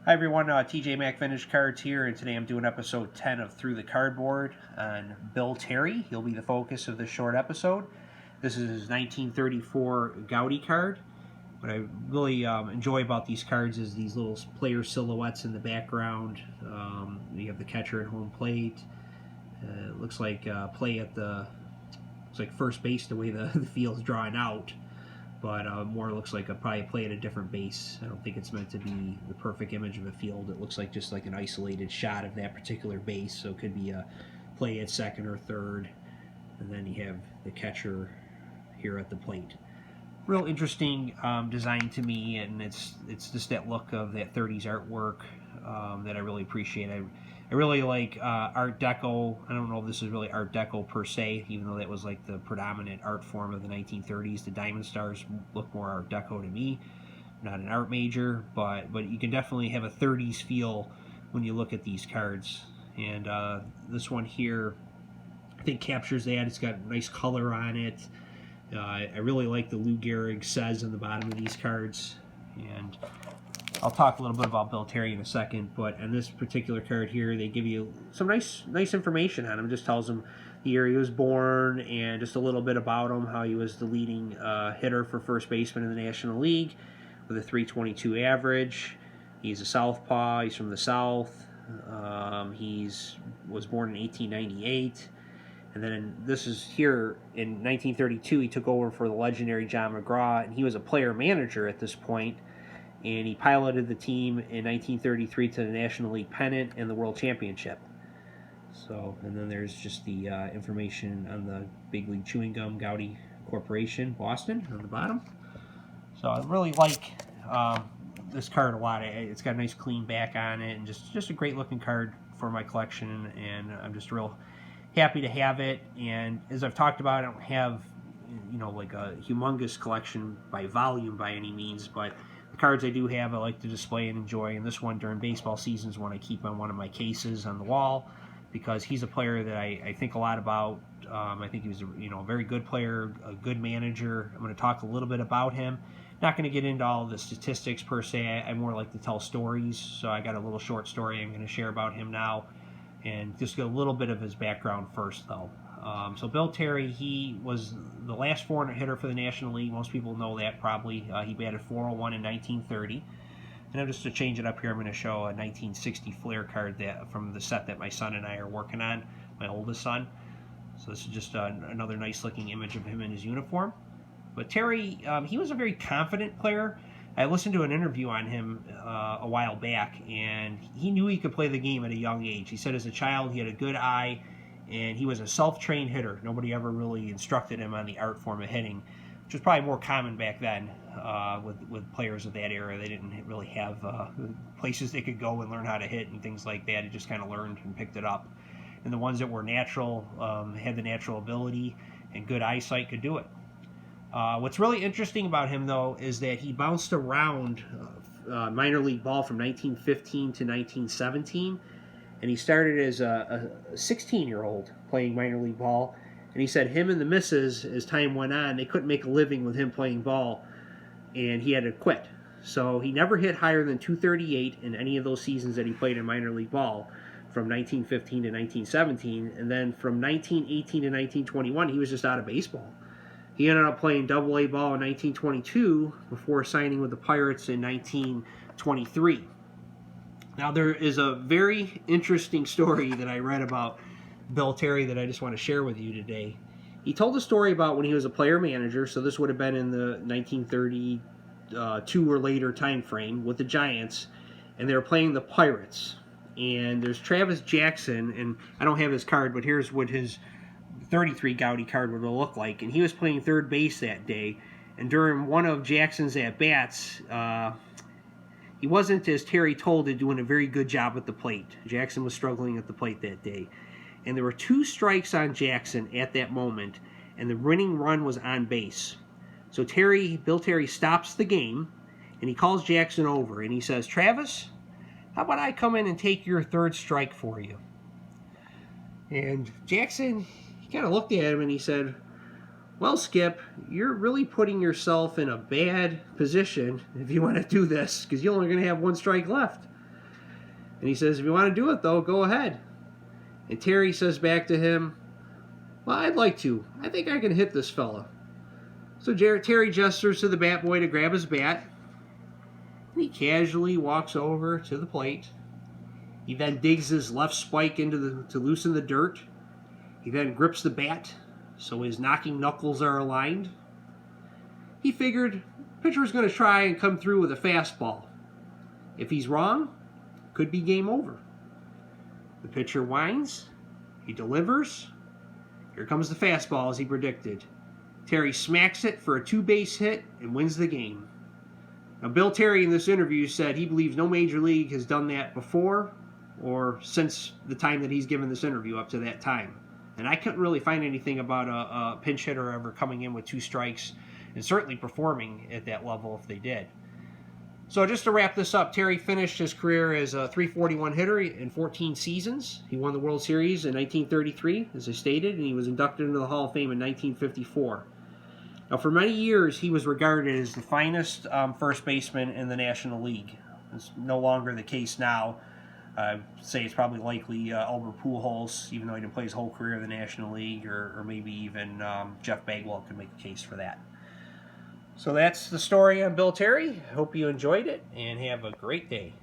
Hi everyone, TJ Mac Vintage Cards here, and today I'm doing episode 10 of Through the Cardboard on Bill Terry. He'll be the focus of this short episode. This is his 1934 Goudey card. What I really enjoy about these cards is these little player silhouettes in the background. You have the catcher at home plate. It looks like play at looks like first base the way the field's drawing out. But more looks like probably play at a different base. I don't think it's meant to be the perfect image of a field. It looks like just like an isolated shot of that particular base, so it could be a play at second or third, and then you have the catcher here at the plate. Real interesting design to me, and it's just that look of that 30s artwork that I really appreciate. I really like Art Deco. I don't know if this is really Art Deco per se, even though that was like the predominant art form of the 1930s. The Diamond Stars look more Art Deco to me. I'm not an art major, but you can definitely have a 30s feel when you look at these cards. And this one here, I think captures that. It's got nice color on it. I really like the Lou Gehrig says on the bottom of these cards. And I'll talk a little bit about Bill Terry in a second, but on this particular card here, they give you some nice information on him. It just tells him the year he was born and just a little bit about him, how he was the leading hitter for first baseman in the National League with a .322 average. He's a southpaw. He's from the South. He was born in 1898. And then this is here in 1932, he took over for the legendary John McGraw, and he was a player-manager at this point. And he piloted the team in 1933 to the National League pennant and the World Championship. So, and then there's just the information on the Big League Chewing Gum Goudey Corporation, Boston, on the bottom. So I really like this card a lot. It's got a nice clean back on it, and just a great looking card for my collection, and I'm just real happy to have it. And as I've talked about, I don't have, like a humongous collection by volume by any means, but the cards I do have, I like to display and enjoy, and this one during baseball season is one I keep on one of my cases on the wall because he's a player that I think a lot about. I think he was a very good player, a good manager. I'm going to talk a little bit about him. Not going to get into all the statistics per se. I more like to tell stories, so I got a little short story I'm going to share about him now, and just get a little bit of his background first, though. So Bill Terry, he was the last 400 hitter for the National League. Most people know that probably. He batted .401 in 1930. And just to change it up here, I'm going to show a 1960 Flair card from the set that my son and I are working on, my oldest son. So this is just another nice looking image of him in his uniform. But Terry, he was a very confident player. I listened to an interview on him a while back, and he knew he could play the game at a young age. He said as a child he had a good eye, and he was a self-trained hitter. Nobody ever really instructed him on the art form of hitting, which was probably more common back then with players of that era. They didn't really have places they could go and learn how to hit and things like that. He just kind of learned and picked it up. And the ones that were natural, had the natural ability and good eyesight could do it. What's really interesting about him, though, is that he bounced around minor league ball from 1915 to 1917. And he started as a 16-year-old playing minor league ball. And he said him and the missus, as time went on, they couldn't make a living with him playing ball, and he had to quit. So he never hit higher than .238 in any of those seasons that he played in minor league ball from 1915 to 1917. And then from 1918 to 1921, he was just out of baseball. He ended up playing Double-A ball in 1922 before signing with the Pirates in 1923. Now, there is a very interesting story that I read about Bill Terry that I just want to share with you today. He told a story about when he was a player manager, so this would have been in the 1932 or later time frame with the Giants, and they were playing the Pirates. And there's Travis Jackson, and I don't have his card, but here's what his 33 Goudey card would look like. And he was playing third base that day, and during one of Jackson's at-bats, he wasn't, as Terry told it, doing a very good job at the plate. Jackson was struggling at the plate that day. And there were 2 strikes on Jackson at that moment, and the winning run was on base. So Bill Terry stops the game, and he calls Jackson over, and he says, "Travis, how about I come in and take your 3rd strike for you?" And Jackson, he kind of looked at him, and he said, "Well, Skip, you're really putting yourself in a bad position if you want to do this, because you're only going to have 1 strike left." And he says, if you want to do it, though, go ahead. And Terry says back to him, well, I'd like to. I think I can hit this fella. So Terry gestures to the bat boy to grab his bat. And he casually walks over to the plate. He then digs his left spike into to loosen the dirt. He then grips the bat so his knocking knuckles are aligned. He figured the pitcher was going to try and come through with a fastball. If he's wrong, could be game over. The pitcher whines. He delivers. Here comes the fastball as he predicted. Terry smacks it for a 2-base hit and wins the game. Now, Bill Terry in this interview said he believes no major league has done that before or since the time that he's given this interview up to that time. And I couldn't really find anything about a pinch hitter ever coming in with 2 strikes and certainly performing at that level if they did. So just to wrap this up, Terry finished his career as a .341 hitter in 14 seasons. He won the World Series in 1933, as I stated, and he was inducted into the Hall of Fame in 1954. Now, for many years, he was regarded as the finest first baseman in the National League. It's no longer the case now. I'd say it's probably likely Albert Pujols, even though he didn't play his whole career in the National League, or maybe even Jeff Bagwell could make a case for that. So that's the story on Bill Terry. I hope you enjoyed it, and have a great day.